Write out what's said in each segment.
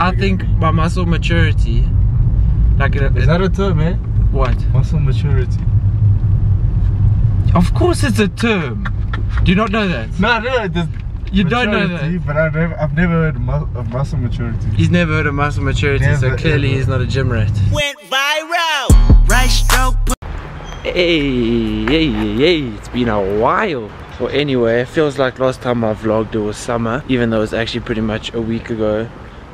I think my muscle maturity, like is that a term, eh? What? Muscle maturity. Of course it's a term. Do you not know that? No, you don't know that. But I've never heard of muscle maturity. He's never heard of muscle maturity, so clearly he's not a gym rat. Went viral. Right stroke. Hey, it's been a while. Well, anyway, it feels like last time I vlogged it was summer, even though it was actually pretty much a week ago.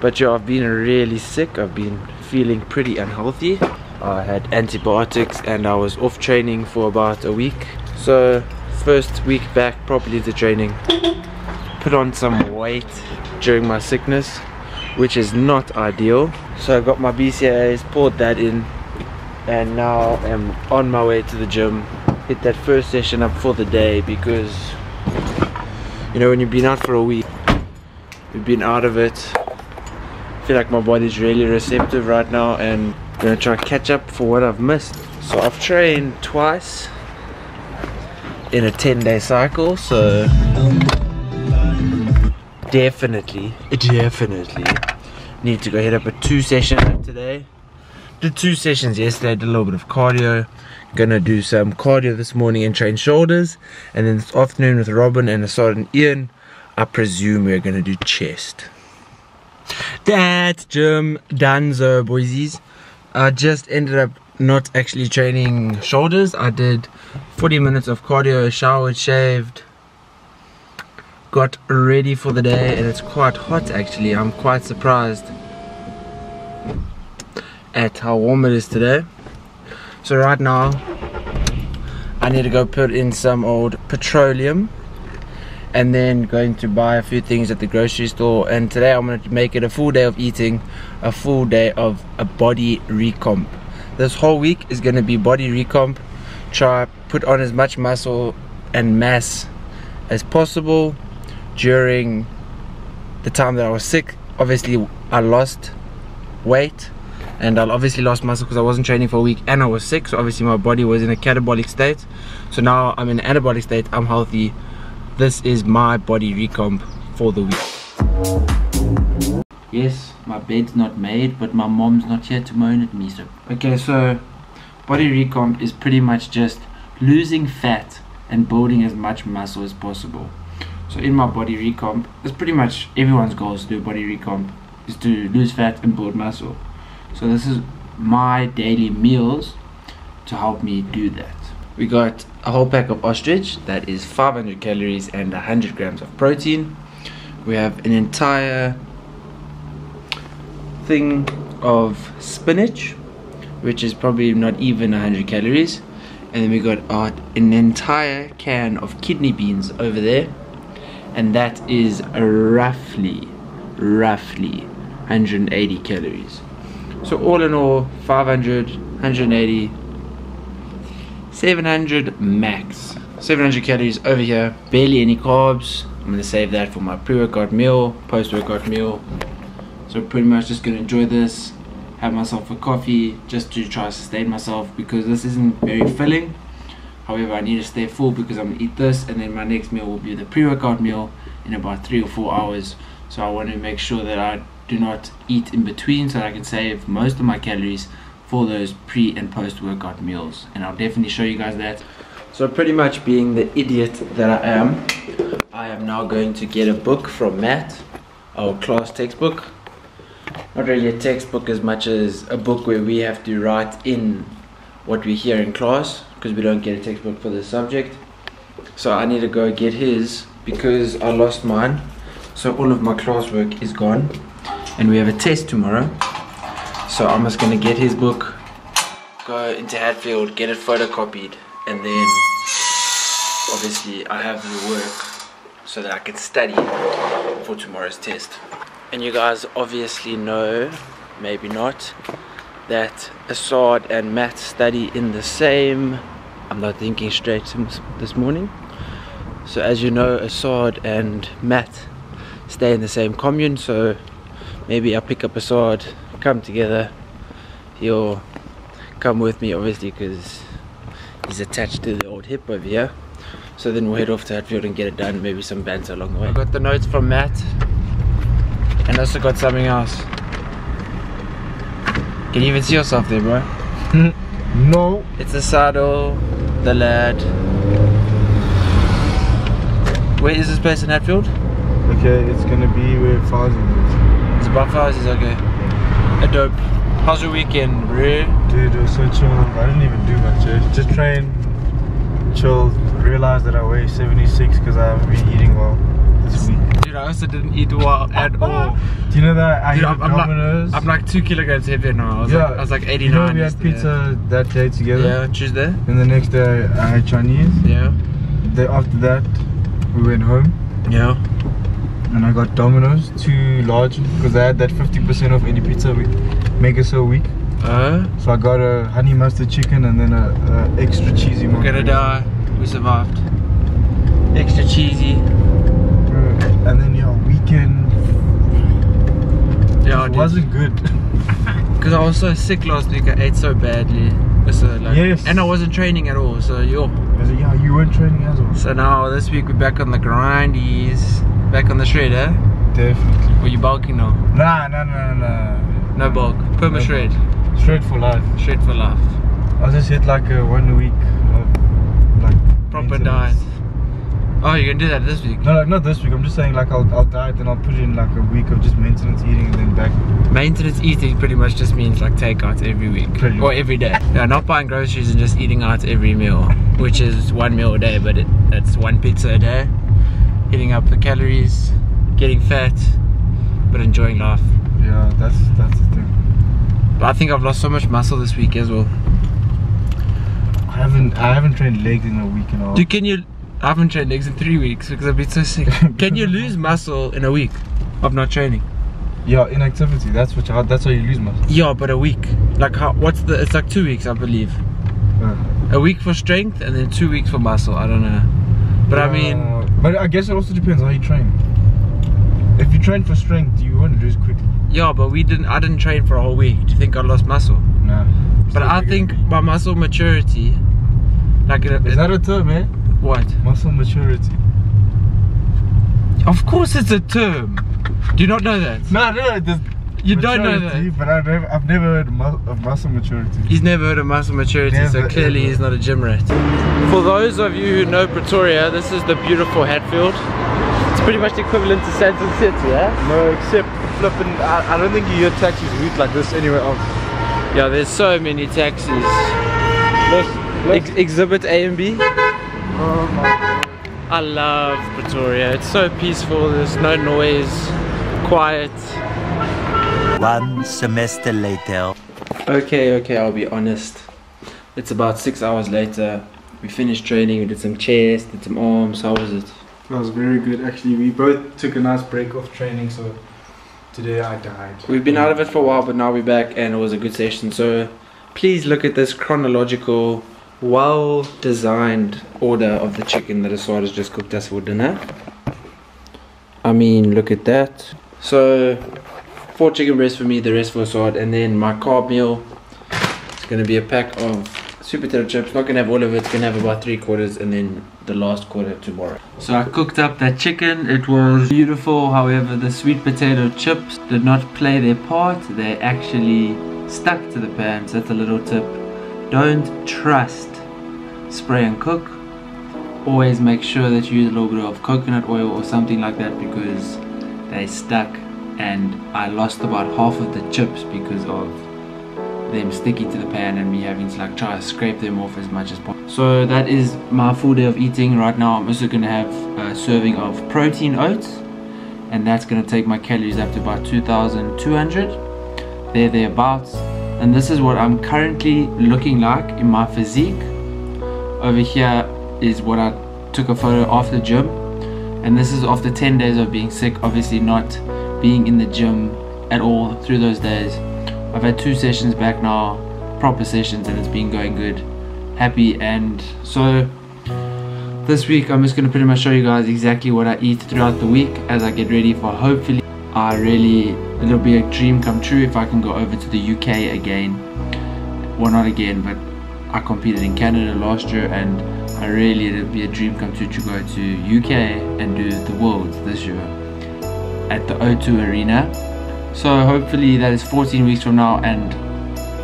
But yeah, I've been really sick. I've been feeling pretty unhealthy. I had antibiotics and I was off training for about a week. So first week back properly into training, put on some weight during my sickness, which is not ideal. So I got my BCAAs, poured that in, and now I'm on my way to the gym. Hit that first session up for the day, because you know, when you've been out for a week, you've been out of it, I feel like my body's really receptive right now, and I'm gonna try to catch up for what I've missed. So I've trained twice in a 10-day cycle, so definitely need to go hit up a 2 session today. Did 2 sessions yesterday, did a little bit of cardio. Gonna do some cardio this morning and train shoulders, and then this afternoon with Robin and Assad and Ian, I presume we're gonna do chest. That's gym donezo, boysies. I just ended up not actually training shoulders. I did 40 minutes of cardio, showered, shaved, got ready for the day, and it's quite hot actually. I'm quite surprised at how warm it is today. So right now I need to go put in some old petroleum, and then going to buy a few things at the grocery store. And today I'm going to make it a full day of eating, a full day of a body recomp. This whole week is going to be body recomp. Try put on as much muscle and mass as possible during the time that I was sick. Obviously I lost weight, and I obviously lost muscle because I wasn't training for a week and I was sick, so obviously my body was in a catabolic state. So now I'm in an anabolic state, I'm healthy. This is my body recomp for the week. Yes, my bed's not made, but my mom's not here to moan at me. So okay, so body recomp is pretty much just losing fat and building as much muscle as possible. So in my body recomp, it's pretty much everyone's goal is to do a body recomp, is to lose fat and build muscle. So this is my daily meals to help me do that. We got a whole pack of ostrich, that is 500 calories and 100 grams of protein. We have an entire thing of spinach, which is probably not even 100 calories. And then we got an entire can of kidney beans over there, and that is roughly 180 calories. So all in all, 500, 180, 700 max. 700 calories over here, barely any carbs. I'm going to save that for my pre-workout meal, post-workout meal. So pretty much just going to enjoy this, have myself a coffee just to try to sustain myself, because this isn't very filling. However, I need to stay full because I'm going to eat this, and then my next meal will be the pre-workout meal in about 3 or 4 hours. So I want to make sure that I do not eat in between, so that I can save most of my calories for those pre and post workout meals, and I'll definitely show you guys that. So pretty much being the idiot that I am now going to get a book from Matt, our class textbook. Not really a textbook as much as a book where we have to write in what we hear in class, because we don't get a textbook for this subject. So I need to go get his because I lost mine. So all of my classwork is gone, and we have a test tomorrow. So I'm just going to get his book, go into Hatfield, get it photocopied, and then obviously I have the work so that I can study for tomorrow's test. And you guys obviously know, maybe not, that Assad and Matt study in the same, I'm not thinking straight this morning. So as you know, Assad and Matt stay in the same commune, so maybe I'll pick up Assad, come together. He'll come with me obviously because he's attached to the old hip over here. So then we'll head off to Hatfield and get it done, maybe some banter along the way. I got the notes from Matt, and also got something else. Can you even see yourself there, bro? No. It's the saddle, the lad. Where is this place in Hatfield? Okay, it's gonna be where Fawzi is. It's about Fawzi's, okay. A dope. How's your weekend, bro? Dude, it was so chill. I didn't even do much. Just train, chill. Realized that I weigh 76 because I haven't been eating well this week. Dude, I also didn't eat well at all. Do you know that I Dude, ate Domino's? I'm like 2 kilograms heavier now. I was like 89. You know we had pizza that day together? Yeah, Tuesday. And the next day I had Chinese. Yeah. The day after that we went home. Yeah. And I got Domino's, 2 large, because they had that 50% off any pizza we make it so weak. So I got a honey mustard chicken and then a extra cheesy one. We're gonna die. We survived. Extra cheesy. And then yeah, weekend. Yeah, it wasn't good. Because I was so sick last week, I ate so badly. So like, yes. And I wasn't training at all, so yeah, you weren't training as well. So now this week we're back on the grindies. Back on the shredder. Definitely. Were you bulking now? Nah. No bulk. Perma shred. Shred for life. Shred for life. I just hit like a 1 week of like proper diet. Oh, you're gonna do that this week? No, like not this week. I'm just saying like I'll diet and I'll put in like a week of just maintenance eating and then back. Maintenance eating pretty much just means like takeout every week or every day. Yeah, not buying groceries and just eating out every meal, which is 1 meal a day, but that's 1 pizza a day. Hitting up the calories, getting fat, but enjoying life. Yeah, that's the thing. But I think I've lost so much muscle this week as well. I haven't trained legs in a week and a half. Dude, I haven't trained legs in 3 weeks because I've been so sick. Can you lose muscle in a week of not training? Yeah, inactivity. That's how you lose muscle. Yeah, but a week. Like it's like 2 weeks, I believe. A week for strength and then 2 weeks for muscle. I don't know. But I mean, but I guess it also depends how you train. If you train for strength, you won't lose quickly. Yeah, but I didn't train for a whole week. Do you think I lost muscle? No. But I think my muscle maturity, like is that a term, eh? What? Muscle maturity. Of course it's a term. Do you not know that? No, you don't know that. But I've never heard of muscle maturity. He's never heard of muscle maturity, so clearly he's not a gym rat. For those of you who know Pretoria, this is the beautiful Hatfield. It's pretty much equivalent to Sandton City, yeah? No, except flipping. I don't think you hear taxis route like this anywhere else. Yeah, there's so many taxis. Exhibit A and B. Oh my God. I love Pretoria. It's so peaceful. There's no noise, quiet. 1 semester later. Okay, I'll be honest. It's about 6 hours later. We finished training. We did some chest, did some arms. How was it? That was very good actually. We both took a nice break off training, so today I died. We've been out of it for a while, but now we're back and it was a good session. So please look at this chronological, well designed order of the chicken that Aswad has just cooked us for dinner. I mean, look at that. So 4 chicken breasts for me, the rest for Aswad, and then my carb meal. It's going to be a pack of sweet potato chips. Not going to have all of it. It's going to have about 3/4 and then the last quarter tomorrow. So I cooked up that chicken. It was beautiful. However, the sweet potato chips did not play their part. They actually stuck to the pan. So that's a little tip. Don't trust spray and cook. Always make sure that you use a little bit of coconut oil or something like that, because they stuck and I lost about half of the chips because of them sticking to the pan and me having to like try to scrape them off as much as possible. So that is my full day of eating. Right now I'm also going to have a serving of protein oats, and that's going to take my calories up to about 2,200 thereabouts. And this is what I'm currently looking like in my physique. Over here is what I took a photo after the gym, and this is after 10 days of being sick, obviously not being in the gym at all through those days. I've had 2 sessions back now, proper sessions, and it's been going good. Happy. And so this week I'm just going to pretty much show you guys exactly what I eat throughout the week as I get ready for, hopefully, it'll be a dream come true if I can go over to the UK again. Well, not again, but I competed in Canada last year, and it'll be a dream come true to go to UK and do the Worlds this year at the O2 Arena. So hopefully that is 14 weeks from now, and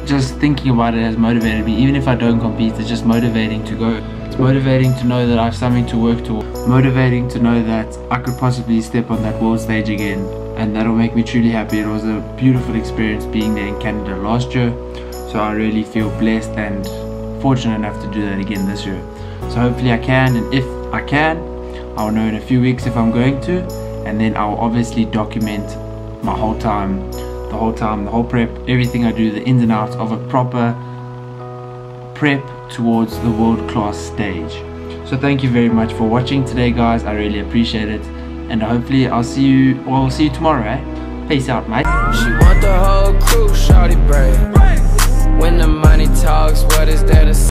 just thinking about it has motivated me. Even if I don't compete, it's just motivating to go. It's motivating to know that I have something to work toward. Motivating to know that I could possibly step on that world stage again, and that'll make me truly happy. It was a beautiful experience being there in Canada last year, so I really feel blessed and fortunate enough to do that again this year. So hopefully I can, and if I can, I'll know in a few weeks if I'm going to, and then I'll obviously document my whole time, the whole prep, everything I do, the ins and outs of a proper prep towards the world-class stage. So thank you very much for watching today, guys. I really appreciate it, and hopefully I'll see you tomorrow, eh? Peace out, mate. She want the whole crew, shawty brave. When the money talks, what is there to say?